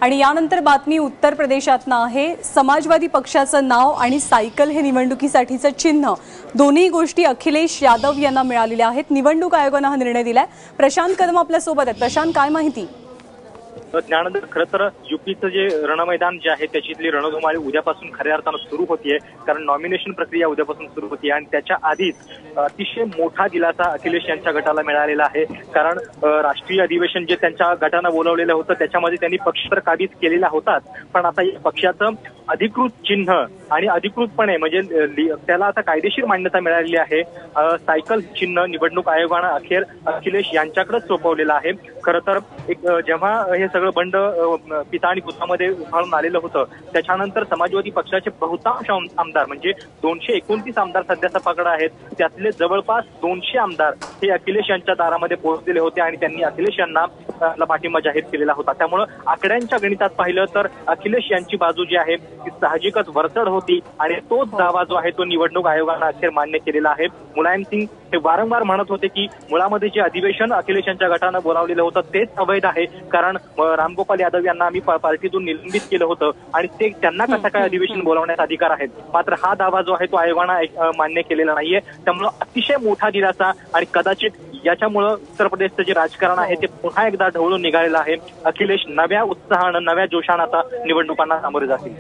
आणि यानंतर बातमी उत्तर प्रदेशातनं आहे। समाजवादी पक्षाचं नाव आणि सायकल हे निवडणुकीसाठीचं चिन्ह दोन्ही गोष्टी अखिलेश यादव यांना मिळालेल्या आहेत। निवडणूक आयोगाने हा निर्णय दिलाय। प्रशांत कदम आपल्या सोबत आहेत। प्रशांत, काय माहिती? त्यानंतर खरं तर युपीचं जे रणमैदान जे आहे त्याच्यातली रणधुमाळी उद्यापासून खऱ्या अर्थानं सुरू होतीये, कारण नॉमिनेशन प्रक्रिया उद्यापासून सुरू होतीये आणि त्याच्या आधीच अतिशय मोठा दिलासा अखिलेश यांच्या गटाला मिळालेला आहे। कारण राष्ट्रीय अधिवेशन जे त्यांच्या गटानं बोलवलेलं होतं त्याच्यामध्ये त्यांनी पक्ष तर काबीज केलेला होताच, पण आता या पक्षाचं अधिकृत चिन्ह आणि अधिकृतपणे म्हणजे त्याला आता कायदेशीर मान्यता मिळालेली आहे। सायकल चिन्ह निवडणूक आयोगानं अखेर अखिलेश यांच्याकडेच सोपवलेलं आहे। खरं तर जेव्हा हे सगळं बंड पिता आणि पुत्रामध्ये उफाळून आलेलं होतं त्याच्यानंतर समाजवादी पक्षाचे बहुतांश आमदार म्हणजे 229 आमदार सध्या सपाकडे आहेत, त्यातले जवळपास 200 आमदार हे अखिलेश यांच्या दारामध्ये पोहोचलेले होते आणि त्यांनी अखिलेश यांना पाठिंबा जाहीर केलेला होता। त्यामुळे आकड्यांच्या गणितात पाहिलं तर अखिलेश यांची बाजू जी आहे ती साहजिकच वरचढ होती आणि तोच दावा जो आहे तो निवडणूक आयोगानं अखेर मान्य केलेला आहे। मुलायम सिंग हे वारंवार म्हणत होते की मुळामध्ये जे अधिवेशन अखिलेश यांच्या गटानं बोलावलेलं होतं तेच अवैध आहे, कारण रामगोपाल यादव यांना आम्ही पार्टीतून निलंबित केलं होतं आणि ते त्यांना कसं काय अधिवेशन बोलावण्याचा अधिकार आहे। मात्र हा दावा जो आहे तो आयोगानं मान्य केलेला नाहीये। त्यामुळे अतिशय मोठा दिलासा आणि कदाचित याच्यामुळे उत्तर प्रदेशचं जे राजकारण आहे ते पुन्हा एकदा ढवळून निघालेलं आहे। अखिलेश नव्या उत्साहानं नव्या जोशानं आता निवडणुकांना सामोरे जातील।